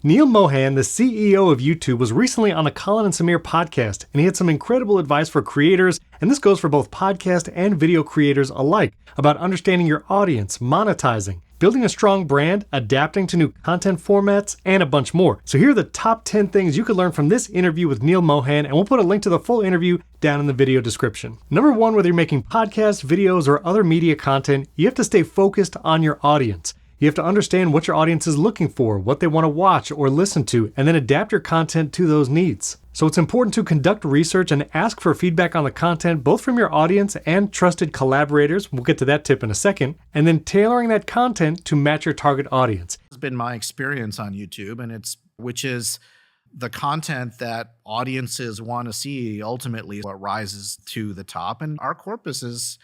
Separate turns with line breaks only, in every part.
Neil Mohan, the CEO of YouTube, was recently on the Colin and Samir podcast, and he had some incredible advice for creators, and this goes for both podcast and video creators alike, about understanding your audience, monetizing, building a strong brand, adapting to new content formats, and a bunch more. So here are the top 10 things you could learn from this interview with Neil Mohan, and we'll put a link to the full interview down in the video description. Number one, whether you're making podcasts, videos, or other media content, you have to stay focused on your audience. You have to understand what your audience is looking for, what they want to watch or listen to, and then adapt your content to those needs. So it's important to conduct research and ask for feedback on the content, both from your audience and trusted collaborators. We'll get to that tip in a second. And then tailoring that content to match your target audience.
It's been my experience on YouTube, and which is the content that audiences want to see ultimately what rises to the top. And our corpus is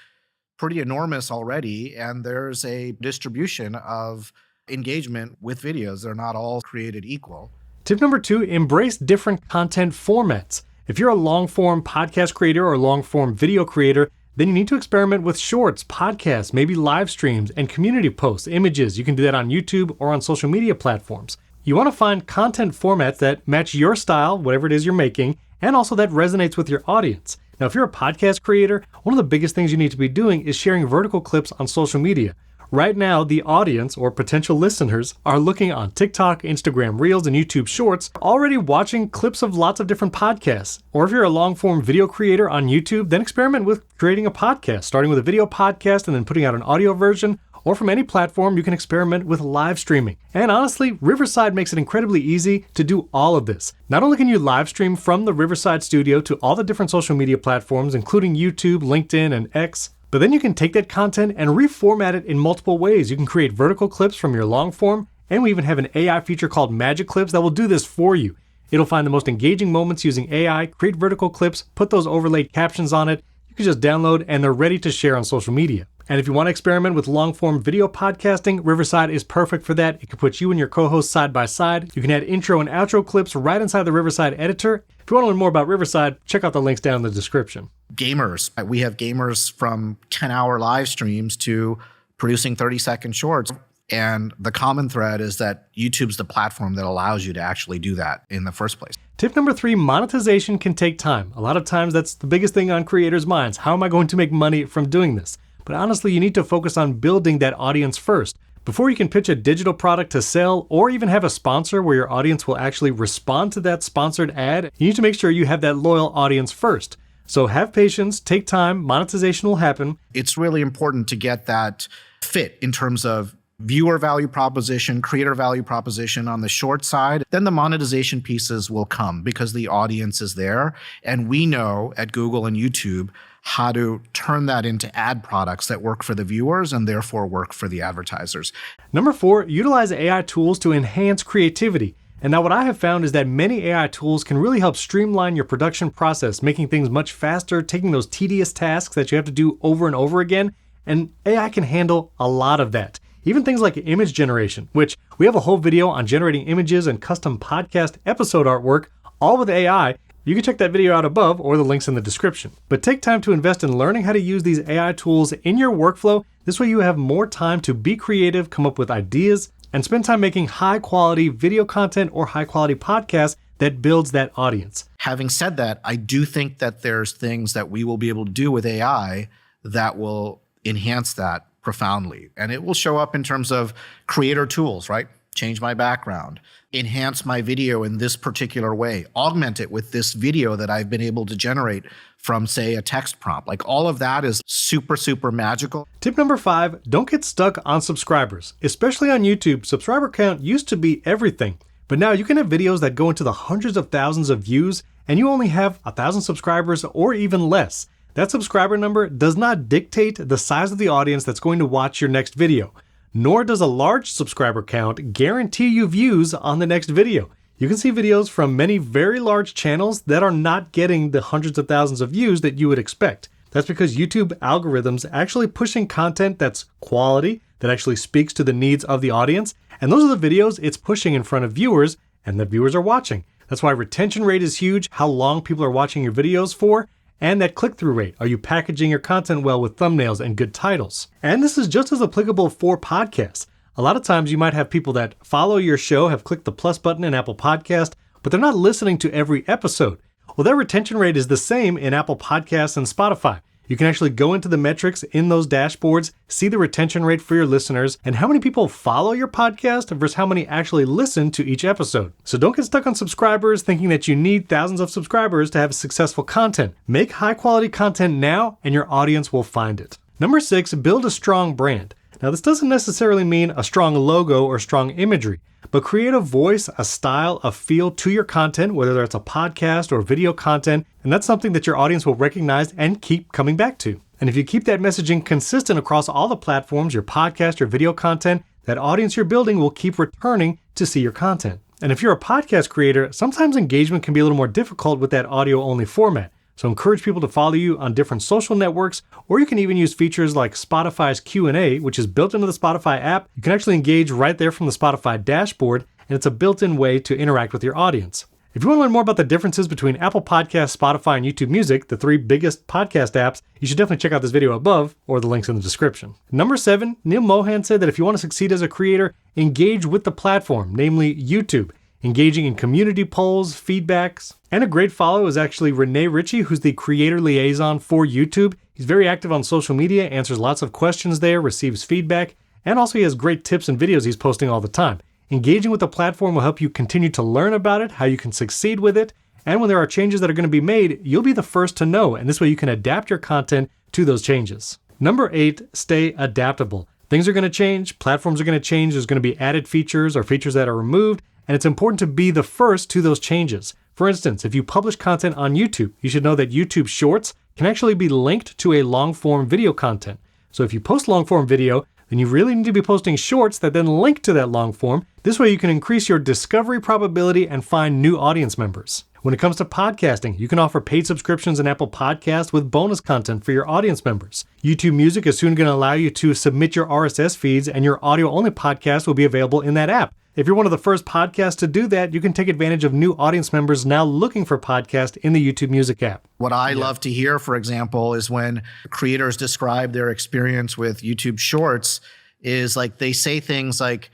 pretty enormous already, and there's a distribution of engagement with videos. They're not all created equal.
Tip number two, embrace different content formats. If you're a long-form podcast creator or long-form video creator, then you need to experiment with shorts, podcasts, maybe live streams, and community posts, images. You can do that on YouTube or on social media platforms. You want to find content formats that match your style, whatever it is you're making, and also that resonates with your audience. Now, if you're a podcast creator, one of the biggest things you need to be doing is sharing vertical clips on social media. Right now, the audience or potential listeners are looking on TikTok, Instagram Reels, and YouTube Shorts, already watching clips of lots of different podcasts. Or if you're a long-form video creator on YouTube, then experiment with creating a podcast, starting with a video podcast and then putting out an audio version. Or from any platform, you can experiment with live streaming. And honestly, Riverside makes it incredibly easy to do all of this. Not only can you live stream from the Riverside studio to all the different social media platforms, including YouTube, LinkedIn, and X, but then you can take that content and reformat it in multiple ways. You can create vertical clips from your long form, and we even have an AI feature called Magic Clips that will do this for you. It'll find the most engaging moments using AI, create vertical clips, put those overlaid captions on it. You can just download, and they're ready to share on social media. And if you want to experiment with long-form video podcasting, Riverside is perfect for that. It can put you and your co-host side by side. You can add intro and outro clips right inside the Riverside editor. If you want to learn more about Riverside, check out the links down in the description.
Gamers. We have gamers from 10-hour live streams to producing 30-second shorts. And the common thread is that YouTube's the platform that allows you to actually do that in the first place.
Tip number three, monetization can take time. A lot of times that's the biggest thing on creators' minds. How am I going to make money from doing this? But honestly, you need to focus on building that audience first. Before you can pitch a digital product to sell or even have a sponsor where your audience will actually respond to that sponsored ad, you need to make sure you have that loyal audience first. So have patience, take time, monetization will happen.
It's really important to get that fit in terms of viewer value proposition, creator value proposition on the short side. Then the monetization pieces will come because the audience is there. And we know at Google and YouTube how to turn that into ad products that work for the viewers and therefore work for the advertisers.
Number four, utilize AI tools to enhance creativity. And now what I have found is that many AI tools can really help streamline your production process, making things much faster, taking those tedious tasks that you have to do over and over again. And AI can handle a lot of that. Even things like image generation, which we have a whole video on generating images and custom podcast episode artwork, all with AI. You can check that video out above or the links in the description. But take time to invest in learning how to use these AI tools in your workflow. This way you have more time to be creative, come up with ideas, and spend time making high quality video content or high quality podcasts that builds that audience.
Having said that, I do think that there's things that we will be able to do with AI that will enhance that profoundly. And it will show up in terms of creator tools, right? Change my background, enhance my video in this particular way, augment it with this video that I've been able to generate from, say, a text prompt. Like all of that is super, super magical.
Tip number five, don't get stuck on subscribers. Especially on YouTube, subscriber count used to be everything. But now you can have videos that go into the hundreds of thousands of views and you only have 1,000 subscribers or even less. That subscriber number does not dictate the size of the audience that's going to watch your next video. Nor does a large subscriber count guarantee you views on the next video. You can see videos from many very large channels that are not getting the hundreds of thousands of views that you would expect. That's because YouTube algorithms actually pushing content that's quality, that actually speaks to the needs of the audience, and those are the videos it's pushing in front of viewers, and the viewers are watching. That's why retention rate is huge, how long people are watching your videos for, and that click-through rate. Are you packaging your content well with thumbnails and good titles? And this is just as applicable for podcasts. A lot of times you might have people that follow your show, have clicked the plus button in Apple Podcast, but they're not listening to every episode. Well, their retention rate is the same in Apple Podcasts and Spotify. You can actually go into the metrics in those dashboards, see the retention rate for your listeners, and how many people follow your podcast versus how many actually listen to each episode. So don't get stuck on subscribers thinking that you need thousands of subscribers to have successful content. Make high quality content now and your audience will find it. Number 6, build a strong brand. Now, this doesn't necessarily mean a strong logo or strong imagery, but create a voice, a style, a feel to your content, whether it's a podcast or video content, and that's something that your audience will recognize and keep coming back to. And if you keep that messaging consistent across all the platforms, your podcast, your video content, that audience you're building will keep returning to see your content. And if you're a podcast creator, sometimes engagement can be a little more difficult with that audio-only format. So encourage people to follow you on different social networks, or you can even use features like Spotify's Q&A, which is built into the Spotify app. You can actually engage right there from the Spotify dashboard, and it's a built-in way to interact with your audience. If you want to learn more about the differences between Apple Podcasts, Spotify, and YouTube Music, the 3 biggest podcast apps, you should definitely check out this video above or the links in the description. Number 7, Neil Mohan said that if you want to succeed as a creator, engage with the platform, namely YouTube. Engaging in community polls, feedbacks, and a great follow is actually Rene, Ritchie, who's the creator liaison for YouTube. He's very active on social media, answers lots of questions there, receives feedback, and also he has great tips and videos he's posting all the time. Engaging with the platform will help you continue to learn about it, how you can succeed with it, and when there are changes that are going to be made, you'll be the first to know, and this way you can adapt your content to those changes. Number 8, stay adaptable. Things are going to change, platforms are going to change, there's going to be added features or features that are removed, and it's important to be the first to those changes. For instance, if you publish content on YouTube, you should know that YouTube Shorts can actually be linked to a long-form video content. So if you post long-form video, then you really need to be posting shorts that then link to that long-form. This way you can increase your discovery probability and find new audience members. When it comes to podcasting, you can offer paid subscriptions in Apple Podcasts with bonus content for your audience members. YouTube Music is soon going to allow you to submit your RSS feeds, and your audio-only podcast will be available in that app. If you're one of the first podcasts to do that, you can take advantage of new audience members now looking for podcasts in the YouTube Music app.
What I love to hear, for example, is when creators describe their experience with YouTube Shorts, is like they say things like,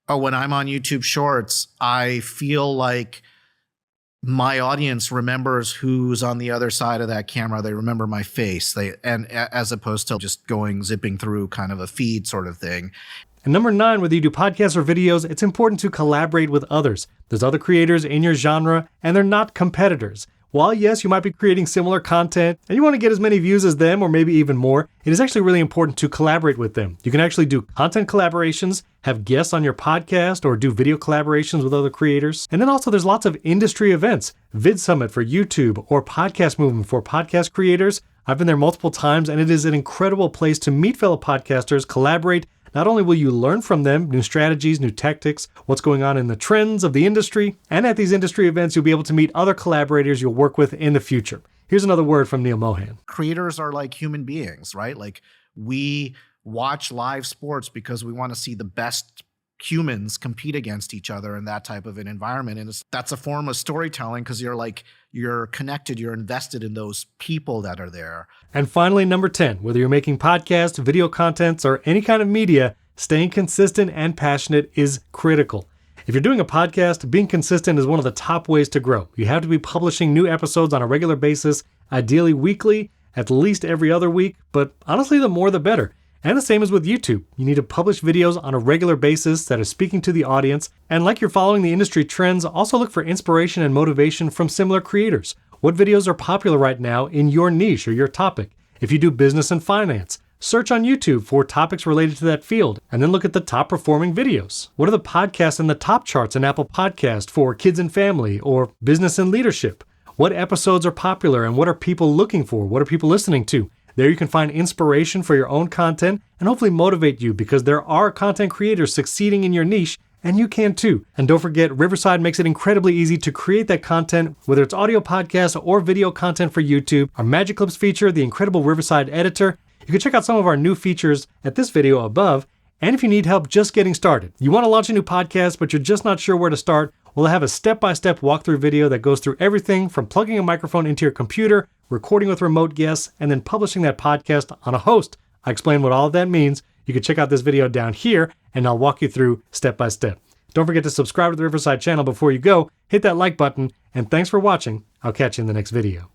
oh, when I'm on YouTube Shorts, I feel like my audience remembers who's on the other side of that camera. They remember my face. And as opposed to just zipping through kind of a feed sort of thing.
And number 9, whether you do podcasts or videos, it's important to collaborate with others. There's other creators in your genre, and they're not competitors. While yes, you might be creating similar content, and you want to get as many views as them, or maybe even more, it is actually really important to collaborate with them. You can actually do content collaborations, have guests on your podcast, or do video collaborations with other creators. And then also there's lots of industry events, Vid Summit for YouTube, or Podcast Movement for podcast creators. I've been there multiple times, and it is an incredible place to meet fellow podcasters, collaborate. Not only will you learn from them new strategies, new tactics, what's going on in the trends of the industry, and at these industry events, you'll be able to meet other collaborators you'll work with in the future. Here's another word from Neil Mohan.
Creators are like human beings, right? Like we watch live sports because we want to see the best humans compete against each other in that type of an environment. And that's a form of storytelling because you're connected, you're invested in those people that are there.
And finally, number 10, whether you're making podcasts, video contents, or any kind of media, staying consistent and passionate is critical. If you're doing a podcast, being consistent is one of the top ways to grow. You have to be publishing new episodes on a regular basis, ideally weekly, at least every other week, but honestly, the more the better. And the same as with YouTube. You need to publish videos on a regular basis that are speaking to the audience. And like you're following the industry trends, also look for inspiration and motivation from similar creators. What videos are popular right now in your niche or your topic? If you do business and finance, search on YouTube for topics related to that field, and then look at the top performing videos. What are the podcasts in the top charts in Apple Podcast for kids and family or business and leadership? What episodes are popular and what are people looking for? What are people listening to? There you can find inspiration for your own content and hopefully motivate you because there are content creators succeeding in your niche and you can too. And don't forget, Riverside makes it incredibly easy to create that content, whether it's audio podcasts or video content for YouTube. Our Magic Clips feature, the incredible Riverside editor. You can check out some of our new features at this video above. And if you need help just getting started, you want to launch a new podcast, but you're just not sure where to start, we'll have a step-by-step walkthrough video that goes through everything from plugging a microphone into your computer, recording with remote guests, and then publishing that podcast on a host. I explain what all of that means. you can check out this video down here and I'll walk you through step by step. Don't forget to subscribe to the Riverside channel before you go, hit that like button, and thanks for watching. I'll catch you in the next video.